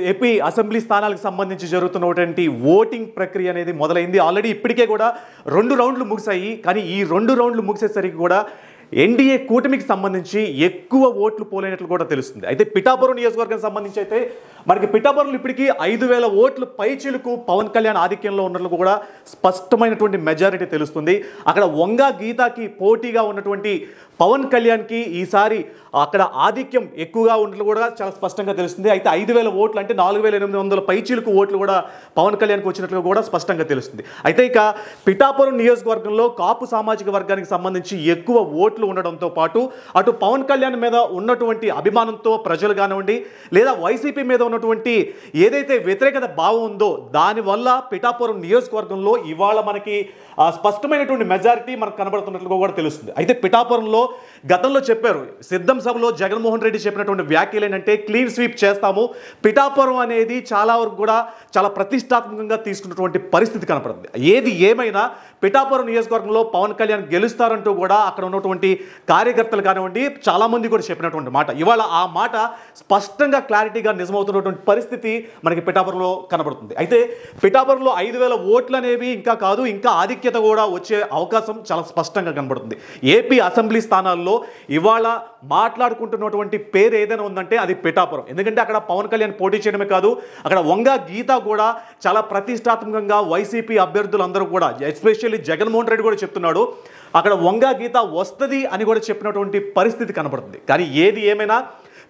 AP assembly స్థానాలకు సంబంధించి జరుగుతున్నటువంటి ఓటింగ్ ప్రక్రియ అనేది మొదలైంది. ఆల్రెడీ ఇప్పటికే కూడా 2 రౌండ్లు ముగిశాయి. కానీ ఈ 2 రౌండ్లు ముగిసేసరికి కూడా ఎన్డీఏ కూటమికి సంబంధించి ఎక్కువ ఓట్లు పోలైనట్లు కూడా తెలుస్తుంది. అయితే పిఠాపురం నియోజకవర్గానికి సంబంధించి అయితే మనకి పిఠాపురంలో ఇప్పటికీ 5,000 ఓట్లు పైచిలుకు పవన్ కళ్యాణ్ ఆధిక్యంలో ఉన్నట్లు కూడా స్పష్టమైనటువంటి మెజారిటీ తెలుస్తుంది. అక్కడ వంగా గీతాకి పోటీగా ఉన్నటువంటి పవన్ కళ్యాణ్కి ఈసారి అక్కడ ఆధిక్యం ఎక్కువగా ఉన్నట్లు కూడా చాలా స్పష్టంగా తెలుస్తుంది. అయితే 5,000 ఓట్లు అంటే 4,800 పైచిలుకు ఓట్లు కూడా పవన్ కళ్యాణ్కి వచ్చినట్లు కూడా స్పష్టంగా తెలుస్తుంది. అయితే ఇక పిఠాపురం నియోజకవర్గంలో కాపు సామాజిక వర్గానికి సంబంధించి ఎక్కువ ఓట్లు ఉండడంతో పాటు అటు పవన్ కళ్యాణ్ మీద ఉన్నటువంటి అభిమానంతో ప్రజలు కానివ్వండి లేదా వైసీపీ మీద ఉన్నటువంటి ఏదైతే వ్యతిరేకత భావం ఉందో దానివల్ల పిఠాపురం నియోజకవర్గంలో ఇవాళ మనకి స్పష్టమైనటువంటి మెజారిటీ మనకు కనబడుతున్నట్లుగా కూడా తెలుస్తుంది. అయితే పిఠాపురంలో గతంలో చెప్పారు, సిద్ధం సభలో జగన్మోహన్ రెడ్డి చెప్పినటువంటి వ్యాఖ్యలు ఏంటంటే క్లీన్ స్వీప్ చేస్తాము, పిఠాపురం అనేది చాలా వరకు కూడా చాలా ప్రతిష్టాత్మకంగా తీసుకున్నటువంటి పరిస్థితి కనపడుతుంది. ఏది ఏమైనా పిఠాపురం నియోజకవర్గంలో పవన్ కళ్యాణ్ గెలుస్తారంటూ కూడా అక్కడ ఉన్నటువంటి కార్యకర్తలు కానివ్వండి చాలామంది కూడా చెప్పినటువంటి మాట ఇవాళ ఆ మాట స్పష్టంగా క్లారిటీగా నిజమవుతున్నటువంటి పరిస్థితి మనకి పిఠాపురంలో కనబడుతుంది. అయితే పిఠాపురంలో 5,000 ఓట్లు అనేవి ఇంకా కాదు, ఇంకా ఆధిక్యత కూడా వచ్చే అవకాశం చాలా స్పష్టంగా కనబడుతుంది. ఏపీ అసెంబ్లీ స్థానాల్లో ఇవాళ మాట్లాడుకుంటున్నటువంటి పేరు ఏదైనా ఉందంటే అది పిఠాపురం. ఎందుకంటే అక్కడ పవన్ కళ్యాణ్ పోటీ చేయడమే కాదు, అక్కడ వంగా గీత కూడా చాలా ప్రతిష్టాత్మకంగా వైసీపీ అభ్యర్థులందరూ కూడా ఎస్పెషల్లీ జగన్మోహన్ రెడ్డి కూడా చెప్తున్నాడు అక్కడ వంగా గీత వస్తుంది అని కూడా చెప్పినటువంటి పరిస్థితి కనబడుతుంది. కానీ ఏది ఏమైనా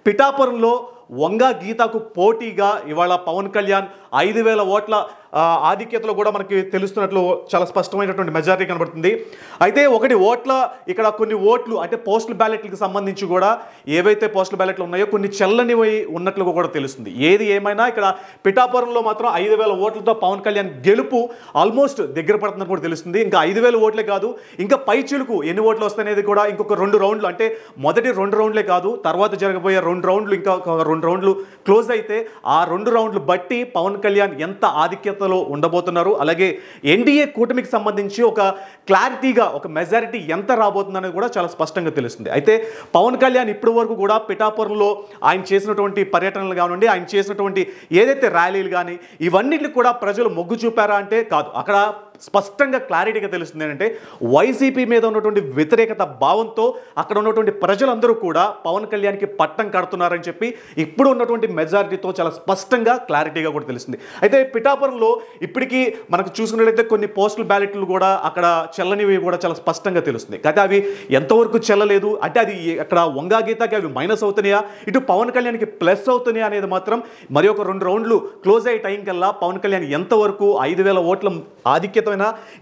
పిఠాపురంలో వంగా గీతకు పోటీగా ఇవాళ పవన్ కళ్యాణ్ 5,000 ఓట్ల ఆధిక్యతలో కూడా మనకి తెలుస్తున్నట్లు చాలా స్పష్టమైనటువంటి మెజారిటీ కనబడుతుంది. అయితే ఒకటి ఓట్ల ఇక్కడ కొన్ని ఓట్లు అంటే పోస్టల్ బ్యాలెట్లకు సంబంధించి కూడా ఏవైతే పోస్టల్ బ్యాలెట్లు ఉన్నాయో కొన్ని చెల్లనివి ఉన్నట్లుగా కూడా తెలుస్తుంది. ఏది ఏమైనా ఇక్కడ పిఠాపురంలో మాత్రం 5,000 ఓట్లతో పవన్ కళ్యాణ్ గెలుపు ఆల్మోస్ట్ దగ్గర పడుతుందని కూడా తెలుస్తుంది. ఇంకా 5,000 ఓట్లే కాదు, ఇంకా పైచిలుకు ఎన్ని ఓట్లు వస్తాయనేది కూడా ఇంకొక 2 రౌండ్లు అంటే మొదటి 2 రౌండ్లే కాదు, తర్వాత జరగబోయే 2 రౌండ్లు ఇంకా 2 రౌండ్లు క్లోజ్ అయితే ఆ 2 రౌండ్లు బట్టి పవన్ కళ్యాణ్ ఎంత ఆధిక్యతలో ఉండబోతున్నారు, అలాగే ఎన్డీఏ కూటమికి సంబంధించి ఒక క్లారిటీగా ఒక మెజారిటీ ఎంత రాబోతుందనేది కూడా చాలా స్పష్టంగా తెలుస్తుంది. అయితే పవన్ కళ్యాణ్ ఇప్పటి వరకు కూడా పిఠాపురంలో ఆయన చేసినటువంటి పర్యటనలు కానివ్వండి, ఆయన చేసినటువంటి ఏదైతే ర్యాలీలు కానీ ఇవన్నిటికి కూడా ప్రజలు మొగ్గు చూపారా అంటే కాదు. అక్కడ స్పష్టంగా క్లారిటీగా తెలుస్తుంది ఏంటంటే వైసీపీ మీద ఉన్నటువంటి వ్యతిరేకత భావంతో అక్కడ ఉన్నటువంటి ప్రజలందరూ కూడా పవన్ కళ్యాణ్కి పట్టం కడుతున్నారని చెప్పి ఇప్పుడు ఉన్నటువంటి మెజారిటీతో చాలా స్పష్టంగా క్లారిటీగా కూడా తెలుస్తుంది. అయితే పిఠాపురంలో ఇప్పటికీ మనకు చూసుకున్నట్లయితే కొన్ని పోస్టల్ బ్యాలెట్లు కూడా అక్కడ చెల్లనివి కూడా చాలా స్పష్టంగా తెలుస్తుంది. అయితే అవి ఎంతవరకు చెల్లలేదు అంటే అది అక్కడ వంగా గీతకి అవి మైనస్ అవుతున్నాయా, ఇటు పవన్ కళ్యాణ్కి ప్లస్ అవుతున్నాయా అనేది మాత్రం మరి ఒక 2 రౌండ్లు క్లోజ్ అయ్యే టైం కల్లా పవన్ కళ్యాణ్ ఎంతవరకు 5,000 ఓట్ల ఆధిక్యత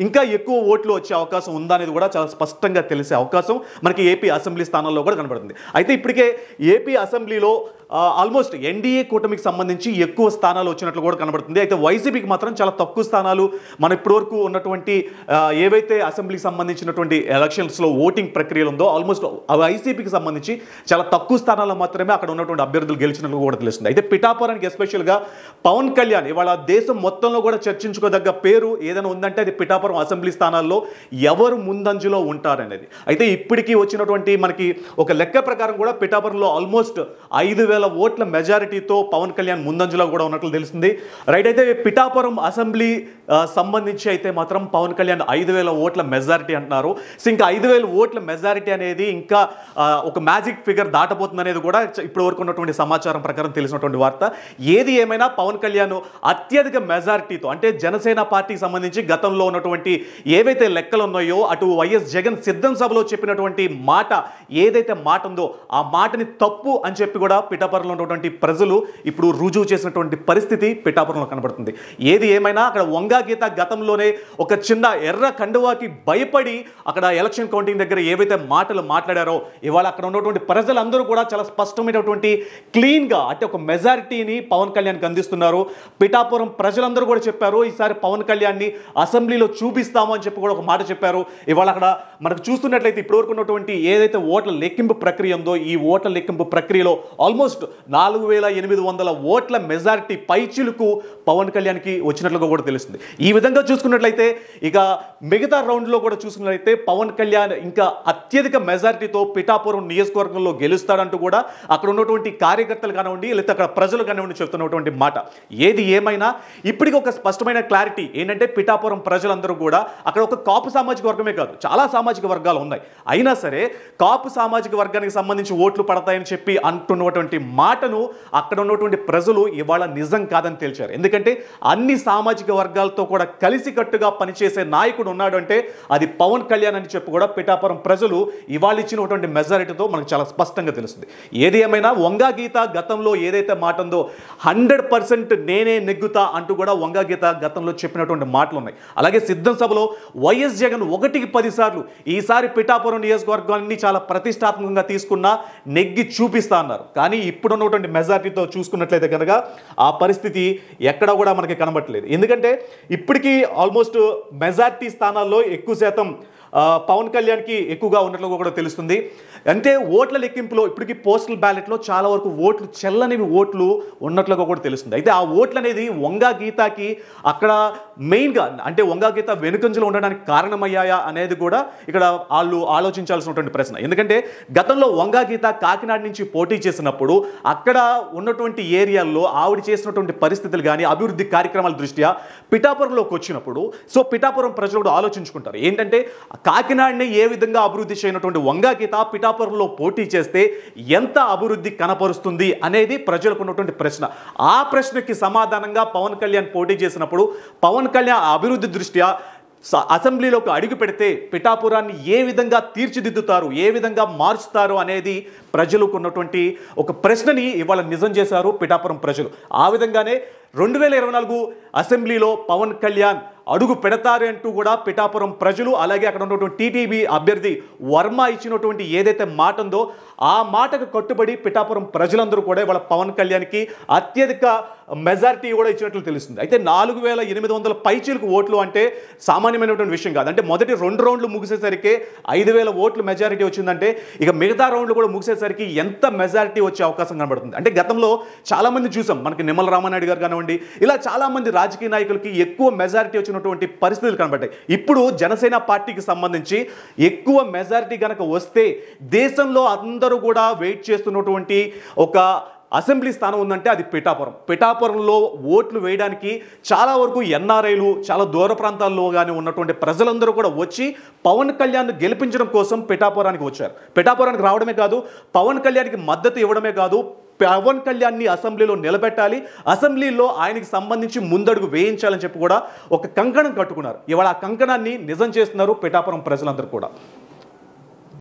ఇంకా ఎక్కువ ఓట్లు వచ్చే అవకాశం ఉందా అనేది కూడా చాలా స్పష్టంగా తెలిసే అవకాశం మనకి ఏపీ అసెంబ్లీ స్థానాల్లో కూడా కనబడుతుంది. అయితే ఇప్పటికే ఏపీ అసెంబ్లీలో ఆల్మోస్ట్ ఎన్డీఏ కూటమికి సంబంధించి ఎక్కువ స్థానాలు వచ్చినట్లు కూడా కనబడుతుంది. అయితే వైసీపీకి మాత్రం చాలా తక్కువ స్థానాలు మన ఇప్పటివరకు ఉన్నటువంటి ఏవైతే అసెంబ్లీకి సంబంధించినటువంటి ఎలక్షన్స్లో ఓటింగ్ ప్రక్రియలు ఉందో ఆల్మోస్ట్ వైసీపీకి సంబంధించి చాలా తక్కువ స్థానాల్లో మాత్రమే అక్కడ ఉన్నటువంటి అభ్యర్థులు గెలిచినట్లు కూడా తెలుస్తుంది. అయితే పిఠాపురానికి ఎస్పెషల్గా పవన్ కళ్యాణ్ ఇవాళ దేశం మొత్తంలో కూడా చర్చించుకోదగ్గ పేరు ఏదైనా ఉందంటే అది పిఠాపురం అసెంబ్లీ స్థానాల్లో ఎవరు ముందంజలో ఉంటారనేది. అయితే ఇప్పటికీ వచ్చినటువంటి మనకి ఒక లెక్క ప్రకారం కూడా పిఠాపురంలో ఆల్మోస్ట్ 5,000 ఓట్ల మెజారిటీతో పవన్ కళ్యాణ్ ముందంజలో కూడా ఉన్నట్లు తెలుస్తుంది. రైట్. అయితే పిఠాపురం అసెంబ్లీ సంబంధించి అయితే మాత్రం పవన్ కళ్యాణ్ 5,000 ఓట్ల మెజారిటీ అంటున్నారు. సో ఇంకా 5,000 ఓట్ల మెజారిటీ అనేది ఇంకా ఒక మ్యాజిక్ ఫిగర్ దాటబోతుంది అనేది కూడా ఇప్పటి వరకు ఉన్నటువంటి సమాచారం ప్రకారం తెలిసినటువంటి వార్త. ఏది ఏమైనా పవన్ కళ్యాణ్ అత్యధిక మెజారిటీతో అంటే జనసేన పార్టీకి సంబంధించి గతంలో ఉన్నటువంటి ఏవైతే లెక్కలు ఉన్నాయో అటు వైఎస్ జగన్ సిద్ధం సభలో చెప్పినటువంటి మాట ఏదైతే మాట ఉందో ఆ మాటని తప్పు అని చెప్పి కూడా పిఠాపురంలో ఉన్నటువంటి ప్రజలు ఇప్పుడు రుజువు చేసినటువంటి పరిస్థితి పిఠాపురంలో కనబడుతుంది. ఏది ఏమైనా అక్కడ వంగా గీత గతంలోనే ఒక చిన్న ఎర్ర కండువాకి భయపడి అక్కడ ఎలక్షన్ కౌంటింగ్ దగ్గర ఏవైతే మాటలు మాట్లాడారో ఇవాళ అక్కడ ఉన్నటువంటి ప్రజలందరూ కూడా చాలా స్పష్టమైనటువంటి క్లీన్గా అంటే ఒక మెజారిటీని పవన్ కళ్యాణ్కి అందిస్తున్నారు. పిఠాపురం ప్రజలందరూ కూడా చెప్పారు ఈసారి పవన్ కళ్యాణ్ని అసెంబ్లీలో చూపిస్తాము అని చెప్పి కూడా ఒక మాట చెప్పారు. ఇవాళ అక్కడ మనకు చూస్తున్నట్లయితే ఇప్పటివరకు ఉన్నటువంటి ఏదైతే ఓట్ల లెక్కింపు ప్రక్రియ ఉందో ఈ ఓట్ల లెక్కింపు ప్రక్రియలో ఆల్మోస్ట్ 4800 ఓట్ల మెజారిటీ పైచిలుకు పవన్ కళ్యాణ్కి వచ్చినట్లుగా కూడా తెలుస్తుంది. ఈ విధంగా చూసుకున్నట్లయితే ఇక మిగతా రౌండ్లో కూడా చూసుకున్నట్లయితే పవన్ కళ్యాణ్ ఇంకా అత్యధిక మెజారిటీతో పిఠాపురం నియోజకవర్గంలో గెలుస్తాడంటూ కూడా అక్కడ ఉన్నటువంటి కార్యకర్తలు కానివ్వండి లేకపోతే అక్కడ ప్రజలు కానివ్వండి చెప్తున్నటువంటి మాట. ఏది ఏమైనా ఇప్పటికీ ఒక స్పష్టమైన క్లారిటీ ఏంటంటే పిఠాపురం ప్రజలందరూ కూడా అక్కడ ఒక కాపు సామాజిక వర్గమే కాదు చాలా సామాజిక వర్గాలు ఉన్నాయి. అయినా సరే కాపు సామాజిక వర్గానికి సంబంధించి ఓట్లు పడతాయని చెప్పి అంటున్నటువంటి మాటను అక్కడ ఉన్నటువంటి ప్రజలు ఇవాళ నిజం కాదని తేల్చారు. ఎందుకంటే అన్ని సామాజిక వర్గాలతో కూడా కలిసికట్టుగా పనిచేసే నాయకుడు ఉన్నాడు అంటే అది పవన్ కళ్యాణ్ అని చెప్పి కూడా పిఠాపురం ప్రజలు ఇవాళ ఇచ్చినటువంటి మెజారిటీతో మనకు చాలా స్పష్టంగా తెలుస్తుంది. ఏది ఏమైనా వంగా గీత గతంలో ఏదైతే మాట ఉందో 100% నేనే నెగ్గుతా అంటూ కూడా వంగా గీత గతంలో చెప్పినటువంటి మాటలు ఉన్నాయి. అలాగే సిద్ధం సభలో వైఎస్ జగన్ 1కి 10 సార్లు ఈసారి పిఠాపురం నియోజకవర్గాన్ని చాలా ప్రతిష్టాత్మకంగా తీసుకున్నా నెగ్గి చూపిస్తా అన్నారు. కానీ ఇప్పుడున్నటువంటి మెజారిటీతో చూసుకున్నట్లయితే కనుక ఆ పరిస్థితి ఎక్కడా కూడా మనకి కనబట్టలేదు. ఎందుకంటే ఇప్పటికీ ఆల్మోస్ట్ మెజారిటీ స్థానాల్లో ఎక్కువ శాతం పవన్ కళ్యాణ్కి ఎక్కువగా ఉన్నట్లుగా కూడా తెలుస్తుంది. అంటే ఓట్ల లెక్కింపులో ఇప్పటికీ పోస్టల్ బ్యాలెట్లో చాలా వరకు ఓట్లు చెల్లనివి ఓట్లు ఉన్నట్లుగా కూడా తెలుస్తుంది. అయితే ఆ ఓట్లు అనేది వంగా గీతకి అక్కడ మెయిన్గా అంటే వంగా గీత వెనుకంజలో ఉండడానికి కారణమయ్యాయా అనేది కూడా ఇక్కడ వాళ్ళు ఆలోచించాల్సినటువంటి ప్రశ్న. ఎందుకంటే గతంలో వంగా గీత కాకినాడ నుంచి పోటీ చేసినప్పుడు అక్కడ ఉన్నటువంటి ఏరియాల్లో ఆవిడ చేసినటువంటి పరిస్థితులు కానీ అభివృద్ధి కార్యక్రమాల దృష్ట్యా పిఠాపురంలోకి వచ్చినప్పుడు పిఠాపురం ప్రజలు కూడా ఆలోచించుకుంటారు ఏంటంటే కాకినాడని ఏ విధంగా అభివృద్ధి చేయనటువంటి వంగా గీత పిఠాపురంలో పోటీ చేస్తే ఎంత అభివృద్ధి కనపరుస్తుంది అనేది ప్రజలకు ఉన్నటువంటి ప్రశ్న. ఆ ప్రశ్నకి సమాధానంగా పవన్ కళ్యాణ్ పోటీ చేసినప్పుడు పవన్ కళ్యాణ్ అభివృద్ధి దృష్ట్యా అసెంబ్లీలోకి అడుగు పెడితే పిఠాపురాన్ని ఏ విధంగా తీర్చిదిద్దుతారు ఏ విధంగా మార్చుతారు అనేది ప్రజలకు ఉన్నటువంటి ఒక ప్రశ్నని ఇవాళ నిజం చేశారు పిఠాపురం ప్రజలు. ఆ విధంగానే 2024 అసెంబ్లీలో పవన్ కళ్యాణ్ అడుగు పెడతారు అంటూ కూడా పిఠాపురం ప్రజలు అలాగే అక్కడ ఉన్నటువంటి టీటీబీ అభ్యర్థి వర్మ ఇచ్చినటువంటి ఏదైతే మాట ఉందో ఆ మాటకు కట్టుబడి పిఠాపురం ప్రజలందరూ కూడా ఇవాళ పవన్ కళ్యాణ్కి అత్యధిక మెజారిటీ కూడా ఇచ్చినట్లు తెలుస్తుంది. అయితే 4800 పైచీలకు ఓట్లు అంటే సామాన్యమైనటువంటి విషయం కాదు. అంటే మొదటి 2 రౌండ్లు ముగిసేసరికి 5000 ఓట్లు మెజారిటీ వచ్చిందంటే ఇక మిగతా రౌండ్లు కూడా ముగిసేసరికి ఎంత మెజారిటీ వచ్చే అవకాశం కనబడుతుంది. అంటే గతంలో చాలామంది చూసాం మనకి నిమ్మల రామానాయుడు గారు కానివ్వండి ఇలా చాలామంది రాజకీయ నాయకులకి ఎక్కువ మెజారిటీ వచ్చినటువంటి పరిస్థితులు కనబడ్డాయి. ఇప్పుడు జనసేన పార్టీకి సంబంధించి ఎక్కువ మెజారిటీ కనుక వస్తే దేశంలో అందరూ కూడా వెయిట్ చేస్తున్నటువంటి ఒక అసెంబ్లీ స్థానం ఉందంటే అది పిఠాపురంలో ఓట్లు వేయడానికి చాలా వరకు ఎన్ఆర్ఐలు చాలా దూర ప్రాంతాల్లో కానీ ఉన్నటువంటి ప్రజలందరూ కూడా వచ్చి పవన్ కళ్యాణ్ గెలిపించడం కోసం పిఠాపురానికి వచ్చారు. పిఠాపురానికి రావడమే కాదు పవన్ కళ్యాణ్కి మద్దతు ఇవ్వడమే కాదు పవన్ కళ్యాణ్ని అసెంబ్లీలో నిలబెట్టాలి అసెంబ్లీలో ఆయనకి సంబంధించి ముందడుగు వేయించాలని చెప్పి కూడా ఒక కంకణం కట్టుకున్నారు. ఇవాళ ఆ కంకణాన్ని నిజం చేస్తున్నారు పిఠాపురం ప్రజలందరూ కూడా.